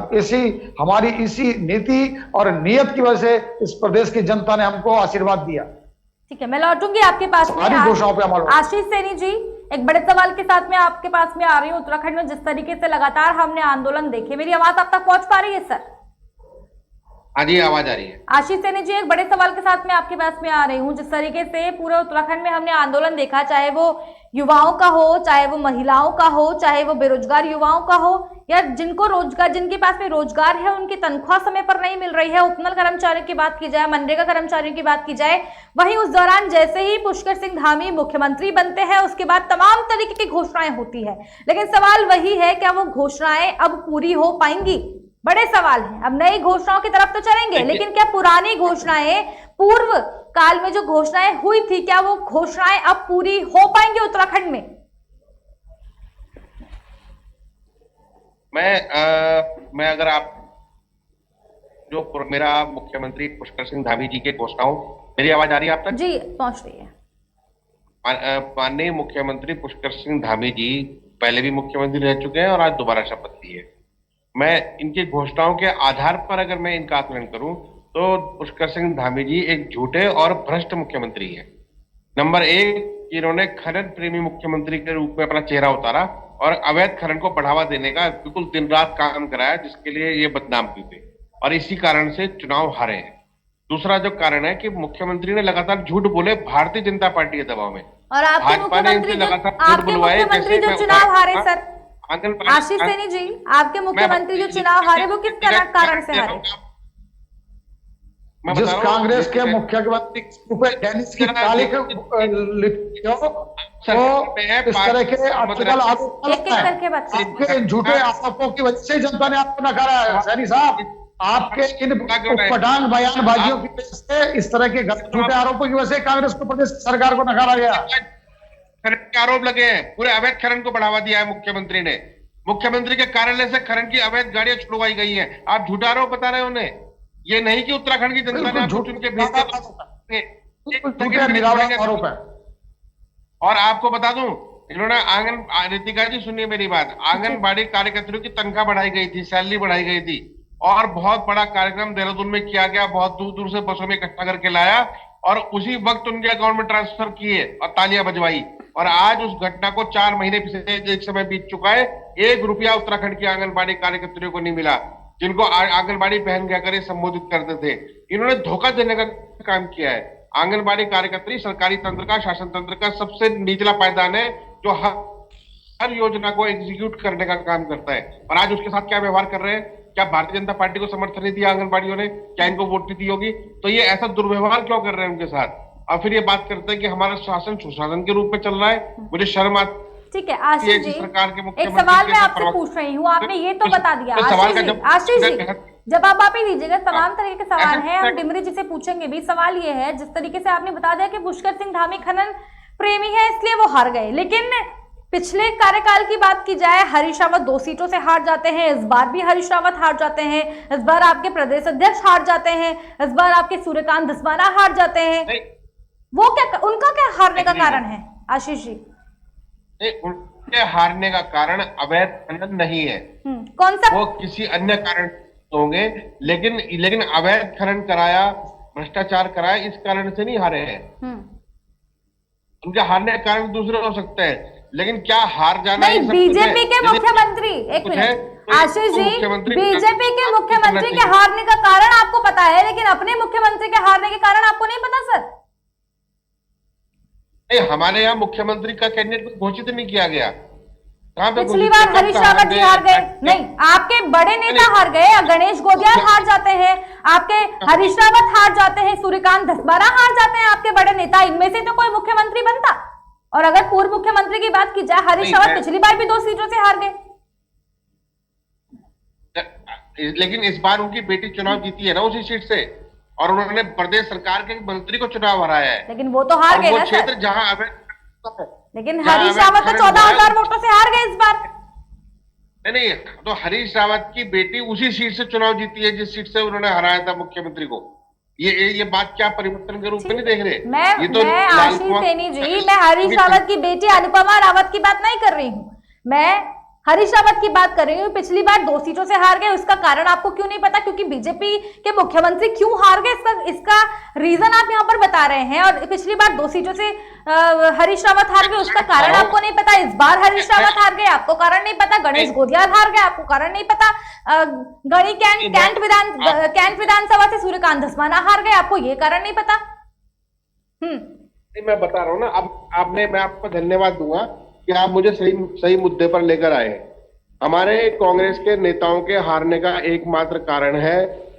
हमारी इसी नीति और नियत की वजह से इस प्रदेश की जनता ने हमको आशीर्वाद दिया। ठीक है, मैं लौटूंगी आपके पास में। आशीष सैनी जी, एक बड़े सवाल के साथ में आपके पास में आ रही हूँ। उत्तराखंड में जिस तरीके से लगातार हमने आंदोलन देखे, मेरी आवाज आप तक पहुंच पा रही है सर? हाँ जी, आवाज आ रही है। आशीष सैनी जी, एक बड़े सवाल के साथ में आपके पास में आ रही हूँ। जिस तरीके से पूरे उत्तराखंड में हमने आंदोलन देखा, चाहे वो युवाओं का हो, चाहे वो महिलाओं का हो, चाहे वो बेरोजगार युवाओं का हो, या जिनको रोजगार, जिनके पास में रोजगार है उनकी तनख्वाह समय पर नहीं मिल रही है, उपनल कर्मचारियों की बात की जाए, मनरेगा कर्मचारियों की बात की जाए, वहीं उस दौरान जैसे ही पुष्कर सिंह धामी मुख्यमंत्री बनते हैं उसके बाद तमाम तरीके की घोषणाएं होती है। लेकिन सवाल वही है, क्या वो घोषणाएं अब पूरी हो पाएंगी? बड़े सवाल हैं। अब नई घोषणाओं की तरफ तो चलेंगे, लेकिन क्या पुरानी घोषणाएं, पूर्व काल में जो घोषणाएं हुई थी, क्या वो घोषणाएं अब पूरी हो पाएंगी उत्तराखंड में? मैं अगर आप जो मेरा मुख्यमंत्री पुष्कर सिंह धामी जी के घोषणाओं, मेरी आवाज आ रही है आप तक? जी, पहुंच रही है। माननीय मुख्यमंत्री पुष्कर सिंह धामी जी पहले भी मुख्यमंत्री रह चुके हैं और आज दोबारा शपथ ली है। मैं इनकी घोषणाओं के आधार पर अगर मैं इनका आकलन करूं तो पुष्कर सिंह धामी जी एक झूठे और भ्रष्ट मुख्यमंत्री हैं। नंबर एक, इन्होंने खनन प्रेमी मुख्यमंत्री के रूप में अपना चेहरा उतारा और अवैध खनन को बढ़ावा देने का बिल्कुल दिन रात काम कराया, जिसके लिए ये बदनाम भी थे और इसी कारण से चुनाव हारे हैं। दूसरा जो कारण है कि मुख्यमंत्री ने लगातार झूठ बोले भारतीय जनता पार्टी के दबाव में, और आपके भाजपा ने इनसे लगातार झूठ बुलवाए। मुख्यमंत्री जो चुनाव हारे सर, आशीष सैनी जी, आपके मुख्यमंत्री जो चुनाव हारे वो किस कारण से हारे? जिस कांग्रेस के मुख्यमंत्री डेनिस की काली के इस तरह के अटकल आरोप आपके झूठे आरोपों की वजह से जनता ने आपको नकारा है। सैनी साहब, आपके इन पटांग बयानबाजियों की वजह से, इस तरह के झूठे आरोपों की वजह से कांग्रेस को, प्रदेश सरकार को नकारा गया। खनन के आरोप लगे हैं, पूरे अवैध खनन को बढ़ावा दिया है मुख्यमंत्री ने। मुख्यमंत्री के कार्यालय से खनन की अवैध गाड़ियां छुड़वाई गई हैं। आप झूठा आरोप बता रहे हैं उन्हें। ये नहीं कि उत्तराखंड की जनता ने आपको चुन के भेज दिया। और आपको बता दूं, इन्होंने रितिका जी सुनिए मेरी बात, आंगनबाड़ी कार्यकर्तियों की तनख्वाह बढ़ाई गई थी, सैलरी बढ़ाई गई थी और बहुत बड़ा कार्यक्रम देहरादून में किया गया, बहुत दूर दूर से बसों में इकट्ठा करके लाया और उसी वक्त उनके अकाउंट में ट्रांसफर किए और तालियां बजवाई। और आज उस घटना को 4 महीने पिछले एक समय बीत चुका है, 1 रुपया उत्तराखंड की आंगनबाड़ी कार्यकर्तियों को नहीं मिला, जिनको आंगनबाड़ी बहन कहकर संबोधित करते थे। इन्होंने धोखा देने का काम किया है। आंगनबाड़ी कार्यकर्त्री सरकारी तंत्र का, शासन तंत्र का सबसे निचला पायदान है, जो हर योजना को एग्जीक्यूट करने का काम करता है। और आज उसके साथ क्या व्यवहार कर रहे हैं? क्या भारतीय जनता पार्टी को समर्थन नहीं दिया आंगनबाड़ियों ने? क्या इनको वोट नहीं दी होगी? तो ये ऐसा दुर्व्यवहार क्यों कर रहे हैं उनके साथ? और फिर ये बात करते हैं कि हमारा शासन सुशासन के रूप में चल रहा है। मुझे शर्म आती। ठीक है आशीष जी, सरकार के एक सवाल मैं आपसे पूछ रही हूँ, आपने ये तो बता दिया। आशीष जी जवाब आप ही दीजिएगा, तमाम तरह के सवाल हैं, हम डिमरी जी से पूछेंगे भी। सवाल ये है, जिस तरीके से आपने बता दिया कि पुष्कर सिंह धामी खनन प्रेमी है इसलिए वो हार गए, लेकिन पिछले कार्यकाल की बात की जाए, हरीश रावत 2 सीटों से हार जाते हैं, इस बार भी हरीश रावत हार जाते हैं, इस बार आपके प्रदेश अध्यक्ष हार जाते हैं, इस बार आपके सूर्यकांत धस्माना हार जाते हैं। वो क्या, उनका क्या हारने का कारण है आशीष जी? उनके हारने का कारण अवैध खनन नहीं है। कौन सा? वो किसी अन्य कारण होंगे, लेकिन अवैध खनन कराया, भ्रष्टाचार कराया, इस कारण से नहीं हारे हैं। उनके हारने का कारण दूसरे हो सकते हैं, लेकिन क्या हार जाना नहीं? बीजेपी के मुख्यमंत्री, एक मिनट आशीष जी, बीजेपी के मुख्यमंत्री के हारने का कारण आपको पता है, लेकिन अपने मुख्यमंत्री के हारने के कारण आपको नहीं पता सर? नहीं, हमारे यहाँ मुख्यमंत्री का कैंडिडेट घोषित नहीं किया गया। पिछली बार हरीश रावत जी हार गए, नहीं आपके बड़े नेता हार गए, गणेश गोदियाल हार जाते हैं, आपके हरीश रावत हार जाते हैं, सूर्यकांत धस्माना हार जाते हैं, आपके बड़े नेता। इनमें से तो कोई मुख्यमंत्री बनता। और अगर पूर्व मुख्यमंत्री की बात की जाए, हरीश रावत पिछली बार भी 2 सीटों से हार गए, लेकिन इस बार उनकी बेटी चुनाव जीती है ना उसी सीट से, और उन्होंने प्रदेश सरकार के मंत्री को चुनाव हराया है। लेकिन वो तो हार गए ना सर। क्षेत्र जहां लेकिन हरीश रावत तो 14,000 वोटों से हार गए इस बार। नहीं, तो हरीश रावत की बेटी उसी सीट से चुनाव जीती है जिस सीट से उन्होंने हराया था मुख्यमंत्री को। ये बात क्या परिवर्तन के रूप में नहीं देख रहे? मैं आशीष सैनी जी, मैं हरीश रावत की बेटी अनुपमा रावत की बात नहीं कर रही हूँ, मैं हरीश रावत की बात कर रही हूँ। पिछली बार 2 सीटों से हार गए, उसका कारण आपको क्यों नहीं पता? क्योंकि बीजेपी के मुख्यमंत्री क्यों हार गए, इसका रीजन आप यहाँ पर बता रहे हैं। और पिछली बार 2 सीटों से हरीश रावत हार गए, उसका कारण आपको नहीं पता। इस बार हरीश रावत हार गए, आपको कारण नहीं पता। गणेश गोदियाल हार गए, आपको कारण नहीं पता। कैंट विधानसभा से सूर्यकांत धस्माना हार गए, आपको ये कारण नहीं पता। मैं बता रहा हूँ ना, अब मैं आपको धन्यवाद दूंगा कि आप मुझे सही मुद्दे पर लेकर आए। हमारे कांग्रेस के नेताओं के हारने का एकमात्र कारण है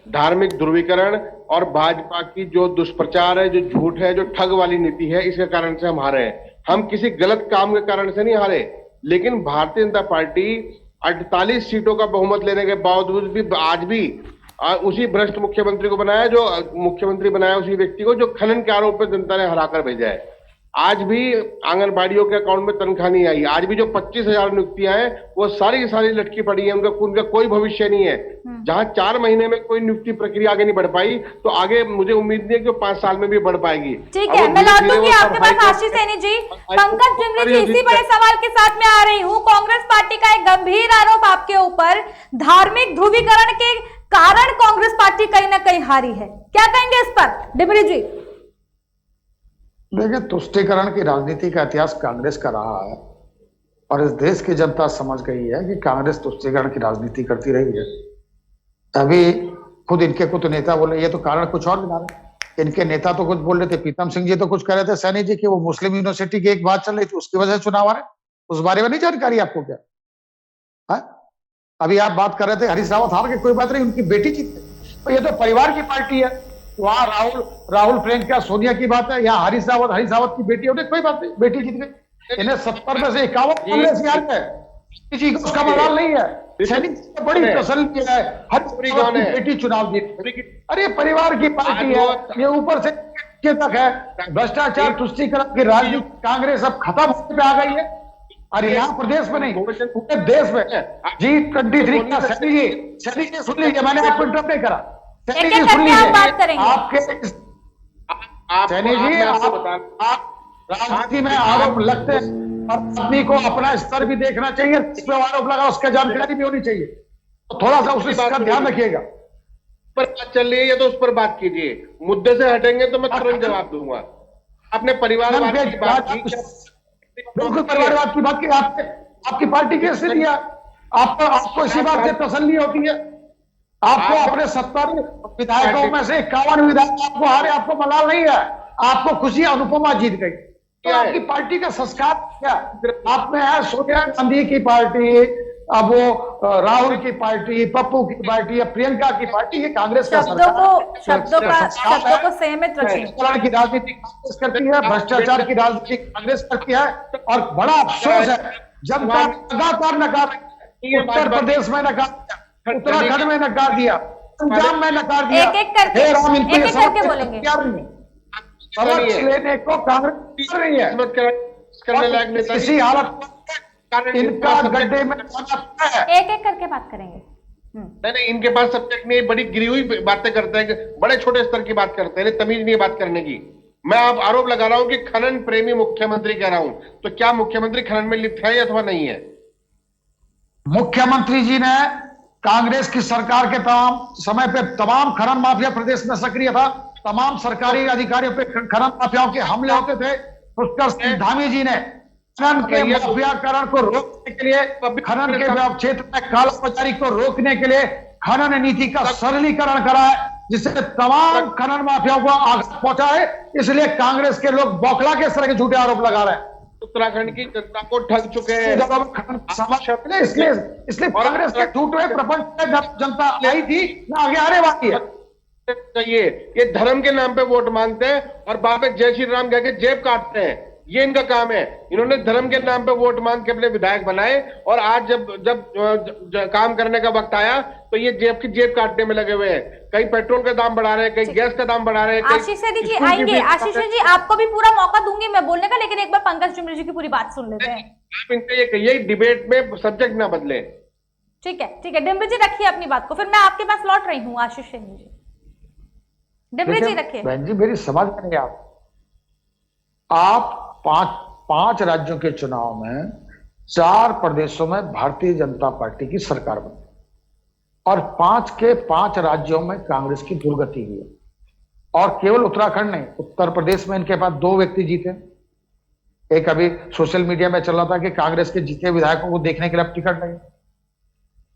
धार्मिक ध्रुवीकरण और भाजपा की जो दुष्प्रचार है, जो झूठ है, जो ठग वाली नीति है, इसके कारण से हम हारे हैं। हम किसी गलत काम के कारण से नहीं हारे, लेकिन भारतीय जनता पार्टी 48 सीटों का बहुमत लेने के बावजूद भी आज भी उसी भ्रष्ट मुख्यमंत्री को बनाया, जो मुख्यमंत्री बनाया उसी व्यक्ति को जो खनन के आरोप पर जनता ने हराकर भेजा है। आज भी आंगनबाड़ियों के अकाउंट में तनख्वाह नहीं आई। आज भी जो 25,000 नियुक्तियां हैं वो सारी की सारी लटकी पड़ी है, उनका कोई भविष्य नहीं है। जहां 4 महीने में कोई नियुक्ति प्रक्रिया आगे नहीं बढ़ पाई, तो आगे मुझे उम्मीद नहीं है कि 5 साल में भी बढ़ पाएगी। ठीक है, मैं लौटूंगी आपके पास आशीष सैनी जी। पंकज डिमरी जी, इसी बड़े सवाल के साथ मैं आ रही हूँ। कांग्रेस पार्टी का एक गंभीर आरोप आपके ऊपर, धार्मिक ध्रुवीकरण के कारण कांग्रेस पार्टी कहीं ना कहीं हारी है, क्या कहेंगे इस पर डिमरी जी? देखिए, तुष्टीकरण की राजनीति का इतिहास कांग्रेस का रहा है और इस देश की जनता समझ गई है कि कांग्रेस तुष्टीकरण की राजनीति करती रही है। अभी खुद इनके कुछ नेता बोले, ये तो कारण कुछ और बना रहे। इनके नेता तो कुछ बोल रहे थे, प्रीतम सिंह जी तो कुछ कह रहे थे सैनी जी की वो मुस्लिम यूनिवर्सिटी की एक बात चल रही थी, उसकी वजह से चुनाव आ रहे, उस बारे में नहीं जानकारी आपको क्या है? अभी आप बात कर रहे थे हरीश रावत हार के, कोई बात नहीं, उनकी बेटी जीत गई। तो ये तो परिवार की पार्टी है। वहां राहुल प्रियंका सोनिया की बात है, यहाँ हरीश रावत की बेटी है, कोई बात नहीं, बेटी जीत गई। इन्हें 70 में से 51 कांग्रेस यार है, किसी को उसका मजाल नहीं है। सैनिक बड़ी तसल्ली है, हर की बेटी चुनाव जीत। अरे परिवार की पार्टी है, ये ऊपर से तक है। भ्रष्टाचार तुष्टीकरण की राजनीति कांग्रेस अब खत्म होने पे आ गई है। और यहाँ प्रदेश में नहीं, पूरे देश में G23 का सैनी जी सुन लीजिए, मैंने आपको इंटरप्ट नहीं करा। सैनी जी सुन लीजिए, आपके सैनी जी आप राजनीति में आरोप लगते हैं और आदमी को अपना स्तर भी देखना चाहिए, जिस पे आरोप लगा उसका जानकारी भी होनी चाहिए, तो थोड़ा सा उसका ध्यान रखिएगा। पर बात चल रही है तो उस पर बात कीजिए, मुद्दे से हटेंगे तो मैं तुरंत जवाब दूंगा। आपने परिवारवाद की बात की, बिल्कुल परिवारवाद की बात की, आपकी पार्टी कैसे दिया? आपको इसी बात से तसल्ली होती है? आपको अपने 70 विधायकों में से 51 विधायक आपको हारे, आपको मलाल नहीं है, आपको खुशी अनुपमा जीत गई। तो आपकी पार्टी का संस्कार क्या? आप में है सोनिया गांधी की पार्टी, अब वो राहुल की पार्टी, पप्पू की पार्टी, प्रियंका की पार्टी, ये कांग्रेस का शब्दों को सहमत रखिए। की राजनीति कांग्रेस करती है, भ्रष्टाचार की राजनीति कांग्रेस करती है, और बड़ा अफसोस है जनता लगातार नकार, उत्तर प्रदेश में नकार दिया, उत्तराखंड में नकार दिया, पंजाब में नकार दिया। एक करके बोलेंगे। सबक लेने को कांग्रेस कर रही है, इसी हालत इनका गड्ढे में एक करके बात करेंगे। नहीं, इनके पास सब्जेक्ट नहीं, बड़ी गिरी हुई बातें करते हैं, बड़े छोटे स्तर की बात करते हैं, तमीज नहीं है बात करने की। मैं आप आरोप लगा रहा हूं कि खनन प्रेमी मुख्यमंत्री कह रहा हूं, तो क्या मुख्यमंत्री खनन में लिप्त है अथवा नहीं है? मुख्यमंत्री जी ने कांग्रेस की सरकार के समय पे तमाम खनन माफिया प्रदेश में सक्रिय था, तमाम सरकारी अधिकारियों पे खनन माफियाओं के हमले होते थे। पुष्कर सिंह धामी जी ने खनन के माफियाकरण को रोकने के लिए, खनन के क्षेत्र में कालाबाजारी को रोकने के लिए खनन नीति का सरलीकरण करा है, जिससे तमाम खनन माफियाओं को आघात पहुंचा है। इसलिए कांग्रेस के लोग बौखला के इस तरह के झूठे आरोप लगा रहे हैं। उत्तराखंड की जनता को ठग चुके हैं, इसलिए कांग्रेस के झूठे प्रपंच जनता आई थी ना, आगे आने वाली है। ये धर्म के नाम पे वोट मांगते हैं और बापे जय श्री राम कह के जेब काटते हैं, ये इनका काम है। इन्होंने धर्म के नाम पे वोट मांग के अपने विधायक बनाए, और आज जब काम करने का वक्त आया तो ये जेब काटने में लगे हुए हैं। कहीं पेट्रोल का दाम बढ़ा रहे हैं, कहीं गैस का दाम बढ़ा रहे हैं। आशीष सैनी जी आएंगे, आशीष सैनी जी आपको भी पूरा मौका दूंगी मैं बोलने का, लेकिन एक बार पंकज डिमरी जी की पूरी बात सुन लेते हैं। आप इनसे ये कहिए डिबेट में सब्जेक्ट ना बदले। ठीक है, डिमरी जी रखिए अपनी बात को, फिर मैं आपके पास लौट रही हूँ। आशीष सैनी जी, डिमरी जी रखिए। बहन जी मेरी समझ में नहीं, आप पांच राज्यों के चुनाव में 4 प्रदेशों में भारतीय जनता पार्टी की सरकार बनी, और 5 के 5 राज्यों में कांग्रेस की दुर्गति हुई है। और केवल उत्तराखंड नहीं, उत्तर प्रदेश में इनके पास 2 व्यक्ति जीते। एक अभी सोशल मीडिया में चल रहा था कि कांग्रेस के जीते विधायकों को देखने के लिए अब टिकट नहीं।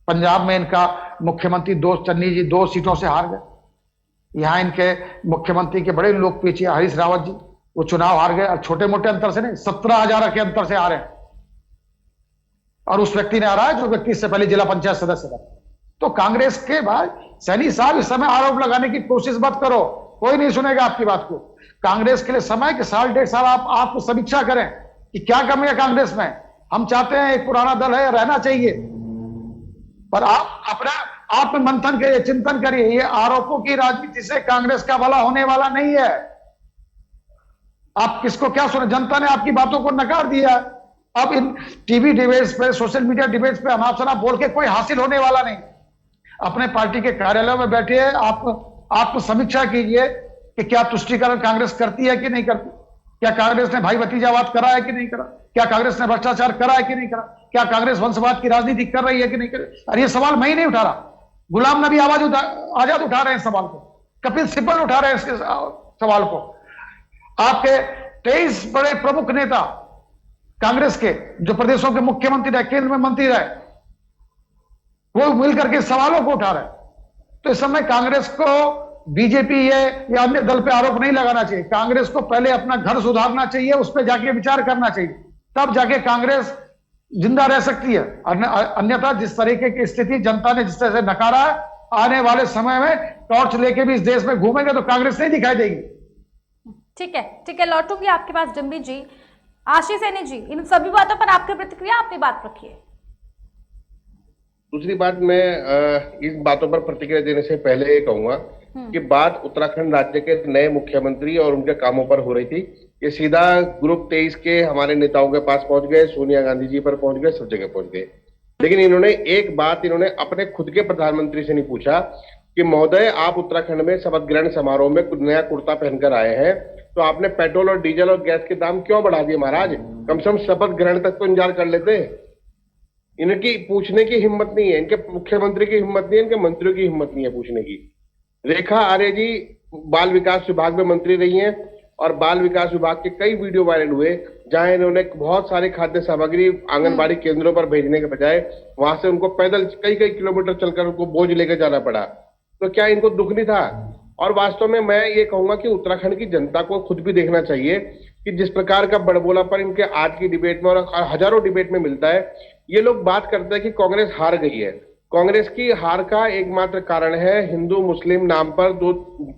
पंजाब में इनका मुख्यमंत्री चन्नी जी 2 सीटों से हार गए। यहां इनके मुख्यमंत्री के बड़े लोकप्रिय हरीश रावत जी, वो चुनाव हार गए, छोटे मोटे अंतर से नहीं, 17,000 के अंतर से हारे। और उस व्यक्ति ने हारा है जो व्यक्ति इससे पहले जिला पंचायत सदस्य था। तो कांग्रेस के बाद सैनी साहब इस समय आरोप लगाने की कोशिश मत करो, कोई नहीं सुनेगा आपकी बात को। कांग्रेस के लिए समय के 1.5 साल आप समीक्षा करें कि क्या कमी है कांग्रेस में। हम चाहते हैं एक पुराना दल है, रहना चाहिए, पर आप अपना आप मंथन करिए, चिंतन करिए। ये आरोपों की राजनीति से कांग्रेस का भला होने वाला नहीं है। आप किसको क्या सुने? जनता ने आपकी बातों को नकार दिया। अब इन टीवी डिबेट्स पे, सोशल मीडिया डिबेट्स पे अनाप शनाप बोल के कोई हासिल होने वाला नहीं। अपने पार्टी के कार्यालय में बैठिए, आप समीक्षा कीजिए कि क्या तुष्टीकरण कांग्रेस करती है कि नहीं करती, क्या कांग्रेस ने भाई भतीजावाद करा है कि नहीं करा, क्या कांग्रेस ने भ्रष्टाचार करा है कि नहीं करा, क्या कांग्रेस वंशवाद की राजनीति कर रही है कि नहीं कर रही। और ये सवाल मैं ही नहीं उठा रहा, गुलाम नबी आजाद उठा रहे हैं सवाल को, कपिल सिब्बल उठा रहे हैं इसके सवाल को। आपके 23 बड़े प्रमुख नेता कांग्रेस के, जो प्रदेशों के मुख्यमंत्री रहे, केंद्र में मंत्री रहे, वो मिलकर के सवालों को उठा रहे हैं। तो इस समय कांग्रेस को बीजेपी या अन्य दल पे आरोप नहीं लगाना चाहिए। कांग्रेस को पहले अपना घर सुधारना चाहिए, उस पर जाके विचार करना चाहिए, तब जाके कांग्रेस जिंदा रह सकती है। अन्यथा जिस तरीके की स्थिति जनता ने जिस तरह से नकारा है, आने वाले समय में टॉर्च लेके भी इस देश में घूमेंगे तो कांग्रेस नहीं दिखाई देगी। ठीक है, लौटूंगी आपके पास डिम्बी जी। आशीष सैनी जी, इन सभी बातों पर आपकी प्रतिक्रिया, अपनी बात रखिए। दूसरी बात, मैं इस बातों पर प्रतिक्रिया देने से पहले ये कहूंगा कि बात उत्तराखंड राज्य के नए मुख्यमंत्री और उनके कामों पर हो रही थी। ये सीधा ग्रुप 23 के हमारे नेताओं के पास पहुंच गए, सोनिया गांधी जी पर पहुंच गए, सब जगह पहुंच गए। लेकिन इन्होंने अपने खुद के प्रधानमंत्री से नहीं पूछा कि महोदय, आप उत्तराखंड में शपथ ग्रहण समारोह में कुछ नया कुर्ता पहनकर आए हैं, तो आपने पेट्रोल और डीजल और गैस के दाम क्यों बढ़ा दिए महाराज? कम से कम शपथ ग्रहण तक तो इंतजार कर लेते। इनकी पूछने की हिम्मत नहीं है, इनके मुख्यमंत्री की हिम्मत नहीं है, इनके मंत्रियों की हिम्मत नहीं है पूछने की। रेखा आर्य जी बाल विकास विभाग में मंत्री रही हैं और बाल विकास विभाग के कई वीडियो वायरल हुए जहां इन्होंने बहुत सारे खाद्य सामग्री आंगनबाड़ी केंद्रों पर भेजने के बजाय वहां से उनको पैदल कई किलोमीटर चलकर उनको बोझ लेकर जाना पड़ा। तो क्या इनको दुख नहीं था? और वास्तव में मैं ये कहूंगा कि उत्तराखंड की जनता को खुद भी देखना चाहिए कि जिस प्रकार का बड़बोलापन इनके आज की डिबेट में और हजारों डिबेट में मिलता है, ये लोग बात करते हैं कि कांग्रेस हार गई है। कांग्रेस की हार का एकमात्र कारण है हिंदू मुस्लिम नाम पर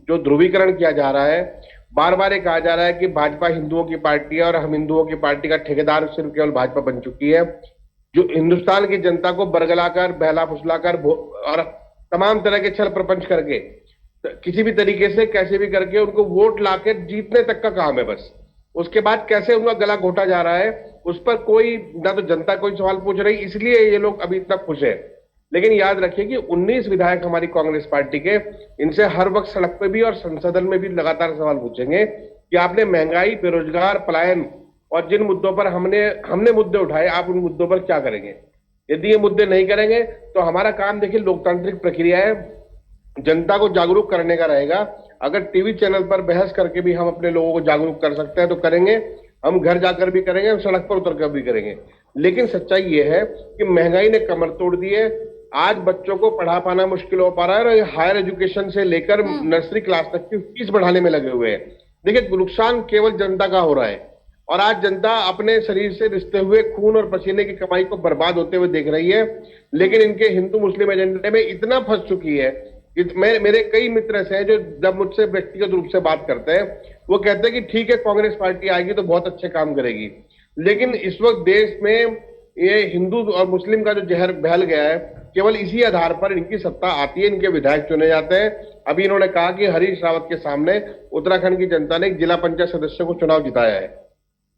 जो ध्रुवीकरण किया जा रहा है। बार बार ये कहा जा रहा है कि भाजपा हिंदुओं की पार्टी है और हम हिंदुओं की पार्टी का ठेकेदार सिर्फ केवल भाजपा बन चुकी है, जो हिंदुस्तान की जनता को बरगलाकर, बहला फुसलाकर और तमाम तरह के छल प्रपंच करके किसी भी तरीके से कैसे भी करके उनको वोट लाकर जीतने तक का काम है बस। उसके बाद कैसे उनका गला घोटा जा रहा है उस पर कोई ना तो जनता कोई सवाल पूछ रही, इसलिए ये लोग अभी इतना खुश है। लेकिन याद रखिए कि 19 विधायक हमारी कांग्रेस पार्टी के, इनसे हर वक्त सड़क पे भी और संसद में भी लगातार सवाल पूछेंगे कि आपने महंगाई, बेरोजगार, पलायन और जिन मुद्दों पर हमने मुद्दे उठाए, आप उन मुद्दों पर क्या करेंगे? यदि ये मुद्दे नहीं करेंगे तो हमारा काम देखिए लोकतांत्रिक प्रक्रिया है, जनता को जागरूक करने का रहेगा। अगर टीवी चैनल पर बहस करके भी हम अपने लोगों को जागरूक कर सकते हैं तो करेंगे, हम घर जाकर भी करेंगे, हम सड़क पर उतरकर भी करेंगे। लेकिन सच्चाई ये है कि महंगाई ने कमर तोड़ दी है। आज बच्चों को पढ़ा पाना मुश्किल हो पा रहा है और हायर एजुकेशन से लेकर नर्सरी क्लास तक की फीस बढ़ाने में लगे हुए हैं। देखिए, नुकसान केवल जनता का हो रहा है और आज जनता अपने शरीर से रिश्ते हुए खून और पसीने की कमाई को बर्बाद होते हुए देख रही है। लेकिन इनके हिंदू मुस्लिम एजेंडे में इतना फंस चुकी है। मेरे कई मित्र ऐसे हैं जो जब मुझसे व्यक्तिगत रूप से बात करते हैं वो कहते हैं कि ठीक है, कांग्रेस पार्टी आएगी तो बहुत अच्छे काम करेगी। लेकिन इस वक्त देश में ये हिंदू और मुस्लिम का जो जहर बहल गया है, केवल इसी आधार पर इनकी सत्ता आती है, इनके विधायक चुने जाते हैं। अभी इन्होंने कहा कि हरीश रावत के सामने उत्तराखंड की जनता ने एक जिला पंचायत सदस्य को चुनाव जिताया है,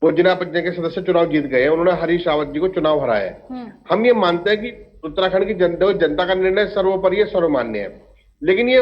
वो जिला पंचायत के सदस्य चुनाव जीत गए हैं, उन्होंने हरीश रावत जी को चुनाव हराया है। हम ये मानते हैं कि उत्तराखंड की जनता का निर्णय सर्वोपरि सर्वमान्य है। लेकिन ये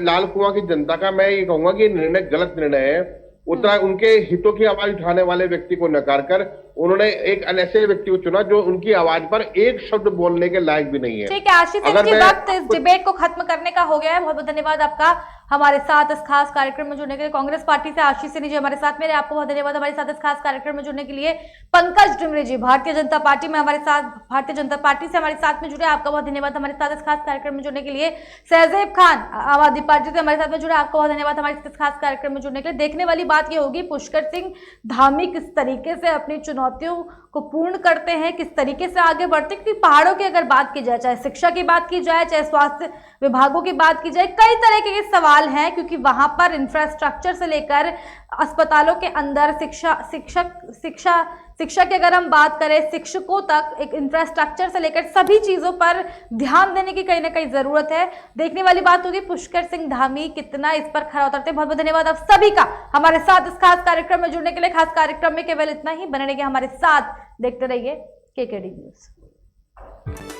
लाल कुआं की जनता का, मैं ये कहूंगा कि निर्णय गलत निर्णय है। उनके हितों की आवाज उठाने वाले व्यक्ति को नकार कर उन्होंने एक ऐसे व्यक्ति को चुना जो उनकी आवाज पर एक शब्द बोलने के लायक भी नहीं है। ठीक है आशीष जी, वक्त इस डिबेट को खत्म करने का हो गया है। बहुत बहुत धन्यवाद आपका हमारे साथ इस खास कार्यक्रम में जुड़ने के लिए। कांग्रेस पार्टी से आशीष सैनी जी हमारे साथ मेरे, आपको बहुत धन्यवाद हमारे साथ इस खास कार्यक्रम में जुड़ने के लिए। पंकज डिमरी जी भारतीय जनता पार्टी से हमारे साथ में जुड़े, आपका बहुत धन्यवाद हमारे साथ इस खास कार्यक्रम में जुड़ने के लिए। सहजेब खान आम आदमी पार्टी से हमारे साथ में जुड़े, आपका बहुत धन्यवाद हमारे इस खास कार्यक्रम में जुड़ने के लिए। देखने वाली बात यह होगी पुष्कर सिंह धामी किस तरीके से अपनी चुनौतियों को पूर्ण करते हैं, किस तरीके से आगे बढ़ते हैं। क्योंकि पहाड़ों की अगर बात की जाए, चाहे शिक्षा की बात की जाए, चाहे स्वास्थ्य विभागों की बात की जाए, कई तरह के सवाल हैं क्योंकि वहां पर इंफ्रास्ट्रक्चर से लेकर अस्पतालों के अंदर शिक्षा शिक्षा की अगर हम बात करें, शिक्षकों तक एक इंफ्रास्ट्रक्चर से लेकर सभी चीजों पर ध्यान देने की कहीं ना कहीं जरूरत है। देखने वाली बात होगी पुष्कर सिंह धामी कितना इस पर खरा उतरते। बहुत बहुत धन्यवाद आप सभी का हमारे साथ इस खास कार्यक्रम में जुड़ने के लिए। खास कार्यक्रम में केवल इतना ही, बने रहिए हमारे साथ, देखते रहिए केकेडी न्यूज।